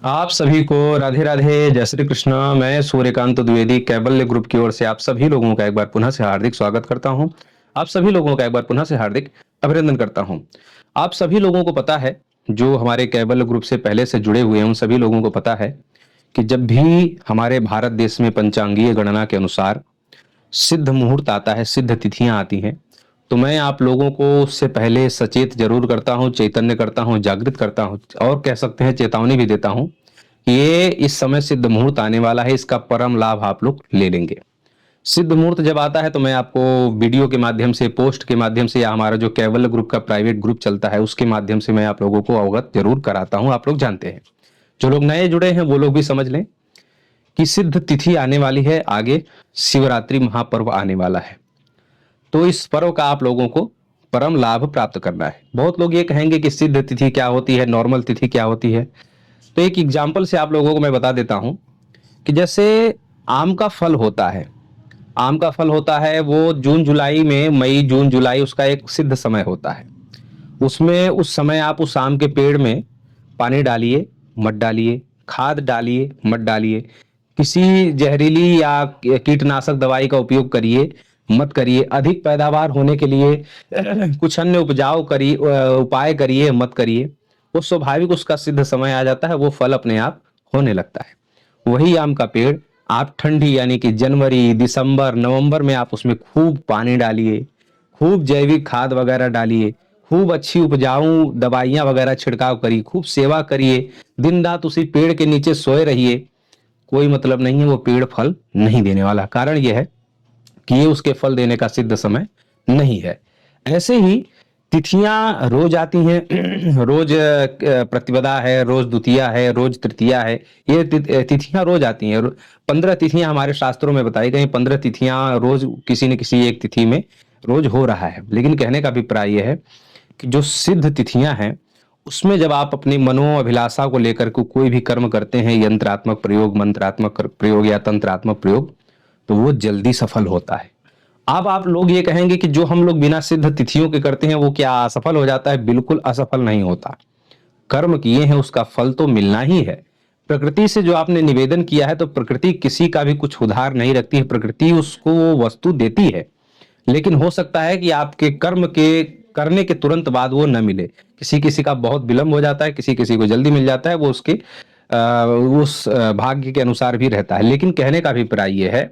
आप सभी को राधे राधे, जय श्री कृष्ण। मैं सूर्यकांत द्विवेदी कैबल्य ग्रुप की ओर से आप सभी लोगों का एक बार पुनः से हार्दिक स्वागत करता हूं। आप सभी लोगों का एक बार पुनः से हार्दिक अभिनंदन करता हूं। आप सभी लोगों को पता है, जो हमारे कैबल्य ग्रुप से पहले से जुड़े हुए हैं उन सभी लोगों को पता है कि जब भी हमारे भारत देश में पंचांगीय गणना के अनुसार सिद्ध मुहूर्त आता है, सिद्ध तिथियां आती हैं, तो मैं आप लोगों को उससे पहले सचेत जरूर करता हूं, चैतन्य करता हूं, जागृत करता हूं और कह सकते हैं चेतावनी भी देता हूं कि ये इस समय सिद्ध मुहूर्त आने वाला है, इसका परम लाभ आप लोग ले लेंगे। सिद्ध मुहूर्त जब आता है तो मैं आपको वीडियो के माध्यम से, पोस्ट के माध्यम से या हमारा जो कैवल्य ग्रुप का प्राइवेट ग्रुप चलता है उसके माध्यम से मैं आप लोगों को अवगत जरूर कराता हूं। आप लोग जानते हैं, जो लोग नए जुड़े हैं वो लोग भी समझ लें कि सिद्ध तिथि आने वाली है, आगे शिवरात्रि महापर्व आने वाला है। तो इस पर्व का आप लोगों को परम लाभ प्राप्त करना है। बहुत लोग ये कहेंगे कि सिद्ध तिथि क्या होती है, नॉर्मल तिथि क्या होती है। तो एक एग्जाम्पल से आप लोगों को मैं बता देता हूं कि जैसे आम का फल होता है, आम का फल होता है वो जून जुलाई में, मई जून जुलाई उसका एक सिद्ध समय होता है। उसमें उस समय आप उस आम के पेड़ में पानी डालिए, मत डालिए, खाद डालिए, मत डालिए, किसी जहरीली या कीटनाशक दवाई का उपयोग करिए, मत करिए, अधिक पैदावार होने के लिए कुछ अन्य उपजाऊ करिए, उपाय करिए, मत करिए। वो स्वाभाविक उसका सिद्ध समय आ जाता है, वो फल अपने आप होने लगता है। वही आम का पेड़ आप ठंडी यानी कि जनवरी, दिसंबर, नवंबर में आप उसमें खूब पानी डालिए, खूब जैविक खाद वगैरह डालिए, खूब अच्छी उपजाऊ दवाइयां वगैरह छिड़काव करिए, खूब सेवा करिए, दिन रात उसी पेड़ के नीचे सोए रहिए। कोई मतलब नहीं है, वो पेड़ फल नहीं देने वाला। कारण यह है कि ये उसके फल देने का सिद्ध समय नहीं है। ऐसे ही तिथियां रोज आती हैं रोज प्रतिपदा है, रोज द्वितीया है, रोज तृतीया है। ये तिथियां रोज आती हैं। 15 तिथियां हमारे शास्त्रों में बताई गई। 15 तिथियां रोज किसी न किसी एक तिथि में रोज हो रहा है। लेकिन कहने का अभिप्राय यह है कि जो सिद्ध तिथियां हैं उसमें जब आप अपनी मनोअभिलाषा को लेकर के कोई भी कर्म करते हैं, यंत्रात्मक प्रयोग, मंत्रात्मक प्रयोग या तंत्रात्मक प्रयोग, तो वो जल्दी सफल होता है। अब आप लोग ये कहेंगे कि जो हम लोग बिना सिद्ध तिथियों के करते हैं वो क्या असफल हो जाता है? बिल्कुल असफल नहीं होता। कर्म किए हैं उसका फल तो मिलना ही है। प्रकृति से जो आपने निवेदन किया है, तो प्रकृति किसी का भी कुछ उधार नहीं रखती है, प्रकृति उसको वो वस्तु देती है। लेकिन हो सकता है कि आपके कर्म के करने के तुरंत बाद वो न मिले। किसी किसी का बहुत विलंब हो जाता है, किसी किसी को जल्दी मिल जाता है। वो उसके उस भाग्य के अनुसार भी रहता है। लेकिन कहने का अभिप्राय ये है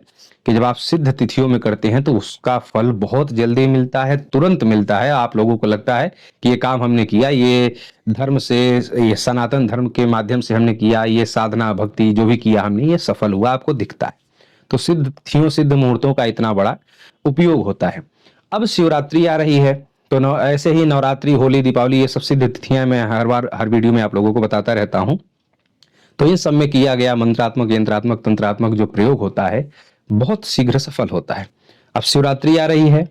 कि जब आप सिद्ध तिथियों में करते हैं तो उसका फल बहुत जल्दी मिलता है, तुरंत मिलता है। आप लोगों को लगता है कि ये काम हमने किया, ये धर्म से, ये सनातन धर्म के माध्यम से हमने किया, ये साधना भक्ति जो भी किया हमने, ये सफल हुआ, आपको दिखता है। तो सिद्ध तिथियों, सिद्ध मुहूर्तों का इतना बड़ा उपयोग होता है। अब शिवरात्रि आ रही है, तो ऐसे ही नवरात्रि, होली, दीपावली, ये सब सिद्ध तिथियां मैं हर बार हर वीडियो में आप लोगों को बताता रहता हूं। तो इन सब में किया गया मंत्रात्मक, यंत्रात्मक, तंत्रात्मक जो प्रयोग होता है बहुत शीघ्र सफल होता है। अब शिवरात्रि आ रही है,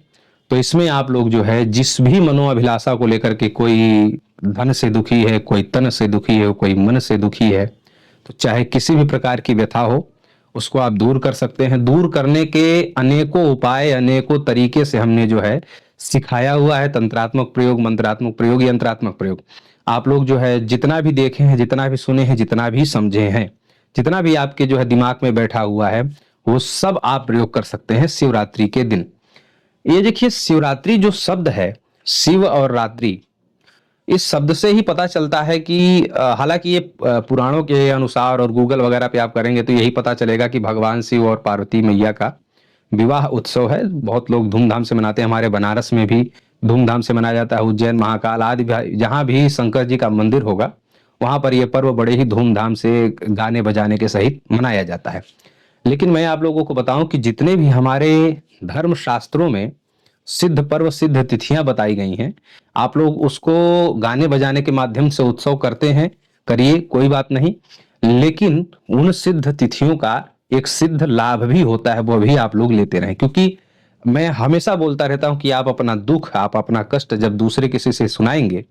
तो इसमें आप लोग जो है जिस भी मनोअभिलाषा को लेकर के, कोई धन से दुखी है, कोई तन से दुखी है, कोई मन से दुखी है, तो चाहे किसी भी प्रकार की व्यथा हो, उसको आप दूर कर सकते हैं। दूर करने के अनेकों उपाय, अनेकों तरीके से हमने जो है सिखाया हुआ है। तंत्रात्मक प्रयोग, मंत्रात्मक प्रयोग, यंत्रात्मक प्रयोग। आप लोग जो है जितना भी देखे हैं, जितना भी सुने हैं, जितना भी समझे हैं, जितना भी आपके जो है दिमाग में बैठा हुआ है, वो सब आप प्रयोग कर सकते हैं शिवरात्रि के दिन। ये देखिए, शिवरात्रि जो शब्द है, शिव और रात्रि, इस शब्द से ही पता चलता है कि हालांकि ये पुराणों के अनुसार और गूगल वगैरह पे आप करेंगे तो यही पता चलेगा कि भगवान शिव और पार्वती मैया का विवाह उत्सव है। बहुत लोग धूमधाम से मनाते हैं। हमारे बनारस में भी धूमधाम से मनाया जाता है। उज्जैन, महाकाल आदि जहां भी शंकर जी का मंदिर होगा, वहां पर यह पर्व बड़े ही धूमधाम से गाने बजाने के सहित मनाया जाता है। लेकिन मैं आप लोगों को बताऊं कि जितने भी हमारे धर्म शास्त्रों में सिद्ध पर्व, सिद्ध तिथियां बताई गई हैं, आप लोग उसको गाने बजाने के माध्यम से उत्सव करते हैं, करिए, कोई बात नहीं। लेकिन उन सिद्ध तिथियों का एक सिद्ध लाभ भी होता है, वो भी आप लोग लेते रहें। क्योंकि मैं हमेशा बोलता रहता हूं कि आप अपना दुख, आप अपना कष्ट जब दूसरे किसी से सुनाएंगे,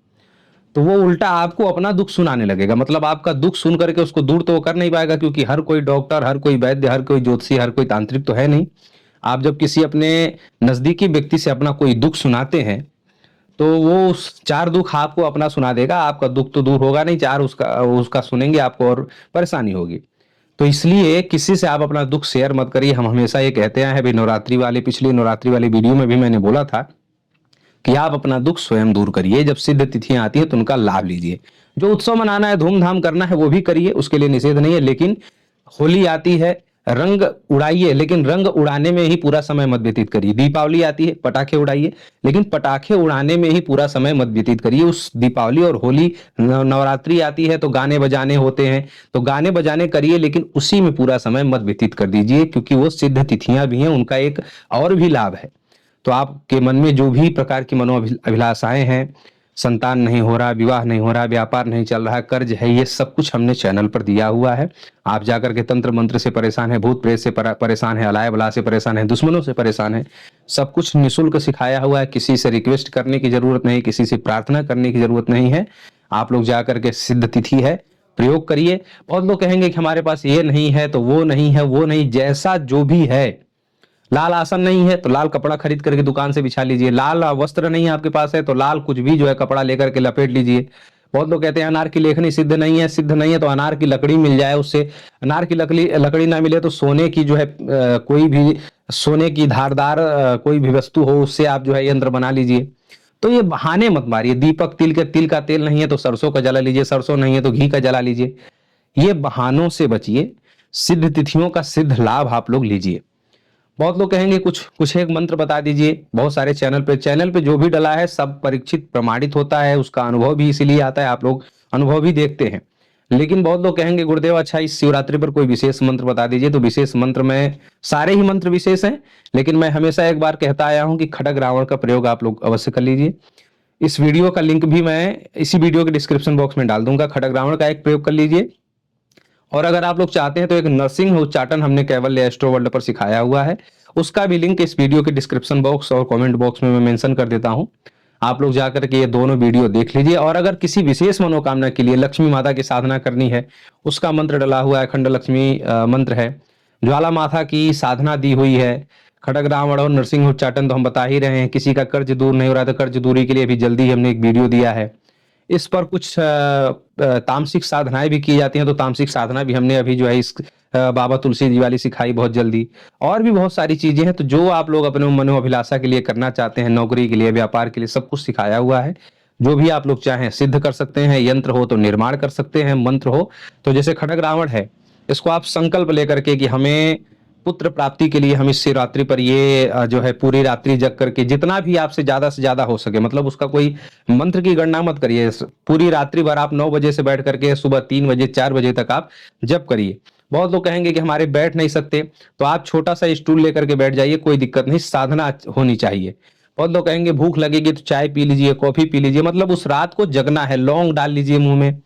तो वो उल्टा आपको अपना दुख सुनाने लगेगा। मतलब आपका दुख सुन करके उसको दूर तो वो कर नहीं पाएगा, क्योंकि हर कोई डॉक्टर, हर कोई वैद्य, हर कोई ज्योतिषी, हर कोई तांत्रिक तो है नहीं। आप जब किसी अपने नजदीकी व्यक्ति से अपना कोई दुख सुनाते हैं, तो वो उस 4 दुख आपको अपना सुना देगा, आपका दुख तो दूर होगा नहीं, 4 उसका उसका सुनेंगे आपको और परेशानी होगी। तो इसलिए किसी से आप अपना दुख शेयर मत करिए। हम हमेशा ये कहते आए हैं, अभी नवरात्रि वाली पिछली नवरात्रि वाली वीडियो में भी मैंने बोला था कि आप अपना दुख स्वयं दूर करिए। जब सिद्ध तिथियां आती है तो उनका लाभ लीजिए। जो उत्सव मनाना है, धूमधाम करना है, वो भी करिए, उसके लिए निषेध नहीं है। लेकिन होली आती है, रंग उड़ाइए, लेकिन रंग उड़ाने में ही पूरा समय मत व्यतीत करिए। दीपावली आती है, पटाखे उड़ाइए, लेकिन पटाखे उड़ाने में ही पूरा समय मत व्यतीत करिए। उस दीपावली और होली, नवरात्रि आती है तो गाने बजाने होते हैं, तो गाने बजाने करिए, लेकिन उसी में पूरा समय मत व्यतीत कर दीजिए, क्योंकि वो सिद्ध तिथियां भी हैं, उनका एक और भी लाभ है। तो आपके मन में जो भी प्रकार की मनोअभिलाषाएं हैं, संतान नहीं हो रहा, विवाह नहीं हो रहा, व्यापार नहीं चल रहा, कर्ज है, ये सब कुछ हमने चैनल पर दिया हुआ है। आप जाकर के तंत्र मंत्र से परेशान है, भूत प्रेत से परेशान है, अलाय बला से परेशान है, दुश्मनों से परेशान है, सब कुछ निःशुल्क सिखाया हुआ है। किसी से रिक्वेस्ट करने की जरूरत नहीं, किसी से प्रार्थना करने की जरूरत नहीं है। आप लोग जाकर के, सिद्ध तिथि है, प्रयोग करिए। बहुत लोग कहेंगे कि हमारे पास ये नहीं है तो वो नहीं है, वो नहीं, जैसा जो भी है। लाल आसन नहीं है तो लाल कपड़ा खरीद करके दुकान से बिछा लीजिए। लाल वस्त्र नहीं है आपके पास है तो लाल कुछ भी जो है कपड़ा लेकर के लपेट लीजिए। बहुत लोग कहते हैं अनार की लेखनी सिद्ध नहीं है, सिद्ध नहीं है तो अनार की लकड़ी मिल जाए उससे। अनार की लकड़ी लकड़ी ना मिले तो सोने की जो है कोई भी सोने की धारदार कोई भी वस्तु हो, उससे आप जो है यंत्र बना लीजिए। तो ये बहाने मत मारिए। दीपक तिल का तेल नहीं है तो सरसों का जला लीजिए, सरसों नहीं है तो घी का जला लीजिए। ये बहानों से बचिए, सिद्ध तिथियों का सिद्ध लाभ आप लोग लीजिए। बहुत लोग कहेंगे कुछ कुछ एक मंत्र बता दीजिए। बहुत सारे चैनल पे जो भी डला है सब परीक्षित प्रमाणित होता है, उसका अनुभव भी इसीलिए आता है, आप लोग अनुभव भी देखते हैं। लेकिन बहुत लोग कहेंगे गुरुदेव अच्छा इस शिवरात्रि पर कोई विशेष मंत्र बता दीजिए। तो विशेष मंत्र में सारे ही मंत्र विशेष हैं, लेकिन मैं हमेशा एक बार कहता आया हूं कि खड्ग रावण का प्रयोग आप लोग अवश्य कर लीजिए। इस वीडियो का लिंक भी मैं इसी वीडियो के डिस्क्रिप्शन बॉक्स में डाल दूंगा। खड्ग रावण का एक प्रयोग कर लीजिए। और अगर आप लोग चाहते हैं तो एक नरसिंह उच्चाटन हमने कैवल्य एस्ट्रो वर्ल्ड पर सिखाया हुआ है, उसका भी लिंक इस वीडियो के डिस्क्रिप्शन बॉक्स और कमेंट बॉक्स में मैं मेंशन कर देता हूं। आप लोग जाकर के ये दोनों वीडियो देख लीजिए। और अगर किसी विशेष मनोकामना के लिए लक्ष्मी माता की साधना करनी है, उसका मंत्र डला हुआ है, अखंड लक्ष्मी मंत्र है। ज्वाला माता की साधना दी हुई है। खड्ग रावण और नरसिंह उच्चाटन तो हम बता ही रहे हैं। किसी का कर्ज दूर नहीं हो रहा तो कर्ज दूरी के लिए भी जल्दी ही हमने एक वीडियो दिया है। इस पर कुछ तामसिक साधनाएं भी की जाती हैं, तो तामसिक साधना भी हमने अभी जो है इस बाबा तुलसी जी वाली सिखाई बहुत जल्दी। और भी बहुत सारी चीजें हैं, तो जो आप लोग अपने मनोअभिलाषा के लिए करना चाहते हैं, नौकरी के लिए, व्यापार के लिए, सब कुछ सिखाया हुआ है। जो भी आप लोग चाहें सिद्ध कर सकते हैं। यंत्र हो तो निर्माण कर सकते हैं, मंत्र हो तो जैसे खड्ग रावण है, इसको आप संकल्प लेकर के कि हमें पुत्र प्राप्ति के लिए हम इस शिवरात्रि पर ये जो है पूरी रात्रि जग करके जितना भी आपसे ज्यादा हो सके, मतलब उसका कोई मंत्र की गणना मत करिए। पूरी रात्रि भर आप 9 बजे से बैठ करके सुबह 3 बजे 4 बजे तक आप जप करिए। बहुत लोग कहेंगे कि हमारे बैठ नहीं सकते, तो आप छोटा सा स्टूल लेकर के बैठ जाइए, कोई दिक्कत नहीं, साधना होनी चाहिए। बहुत लोग कहेंगे भूख लगेगी तो चाय पी लीजिए, कॉफी पी लीजिए, मतलब उस रात को जगना है, लौंग डाल लीजिए मुंह में,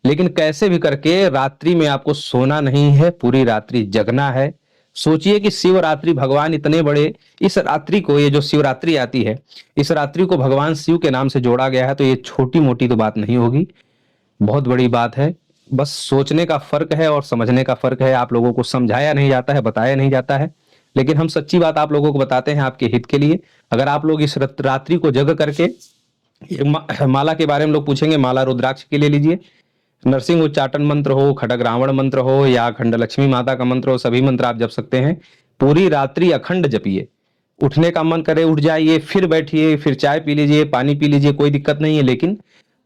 लेकिन कैसे भी करके रात्रि में आपको सोना नहीं है, पूरी रात्रि जगना है। सोचिए कि शिवरात्रि भगवान इतने बड़े, इस रात्रि को, ये जो शिवरात्रि आती है, इस रात्रि को भगवान शिव के नाम से जोड़ा गया है, तो ये छोटी मोटी तो बात नहीं होगी, बहुत बड़ी बात है। बस सोचने का फर्क है और समझने का फर्क है। आप लोगों को समझाया नहीं जाता है, बताया नहीं जाता है, लेकिन हम सच्ची बात आप लोगों को बताते हैं आपके हित के लिए। अगर आप लोग इस रात्रि को जग करके, माला के बारे में लोग पूछेंगे, माला रुद्राक्ष के लिए लीजिए। नरसिंह उच्चाटन मंत्र हो, खड्ग रावण मंत्र हो या अखंड लक्ष्मी माता का मंत्र हो, सभी मंत्र आप जप सकते हैं। पूरी रात्रि अखंड जपिए। उठने का मन करे उठ जाइए, फिर बैठिए, फिर चाय पी लीजिए, पानी पी लीजिए, कोई दिक्कत नहीं है, लेकिन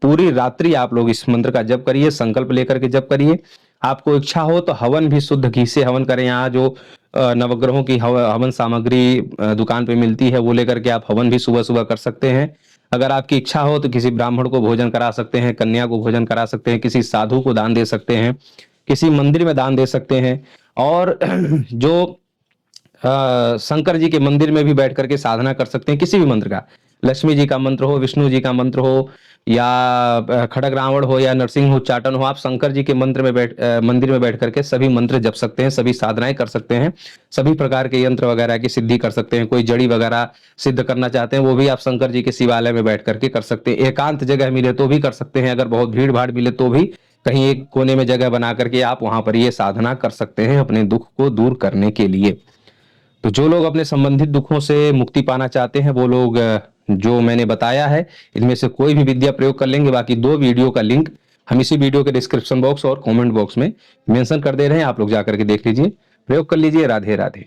पूरी रात्रि आप लोग इस मंत्र का जप करिए, संकल्प लेकर के जप करिए। आपको इच्छा हो तो हवन भी शुद्ध घी से हवन करें। यहाँ जो नवग्रहों की हवन सामग्री दुकान पे मिलती है, वो लेकर के आप हवन भी सुबह सुबह कर सकते हैं। अगर आपकी इच्छा हो तो किसी ब्राह्मण को भोजन करा सकते हैं, कन्या को भोजन करा सकते हैं, किसी साधु को दान दे सकते हैं, किसी मंदिर में दान दे सकते हैं। और जो शंकर जी के मंदिर में भी बैठ करके साधना कर सकते हैं, किसी भी मंत्र का, लक्ष्मी जी का मंत्र हो, विष्णु जी का मंत्र हो, या खड्ग रावण हो, या नरसिंह उच्चाटन हो, आप शंकर जी के मंदिर में बैठ करके सभी मंत्र जप सकते हैं, सभी साधनाएं कर सकते हैं, सभी प्रकार के यंत्र वगैरह की सिद्धि कर सकते हैं। कोई जड़ी वगैरह सिद्ध करना चाहते हैं, वो भी आप शंकर जी के शिवालय में बैठ करके कर सकते हैं। एकांत जगह मिले तो भी कर सकते हैं, अगर बहुत भीड़ भाड़ मिले तो भी कहीं एक कोने में जगह बना करके आप वहां पर ये साधना कर सकते हैं अपने दुख को दूर करने के लिए। तो जो लोग अपने संबंधित दुखों से मुक्ति पाना चाहते हैं, वो लोग जो मैंने बताया है इनमें से कोई भी विद्या प्रयोग कर लेंगे। बाकी 2 वीडियो का लिंक हम इसी वीडियो के डिस्क्रिप्शन बॉक्स और कमेंट बॉक्स में मेंशन कर दे रहे हैं, आप लोग जाकर के देख लीजिए, प्रयोग कर लीजिए। राधे राधे।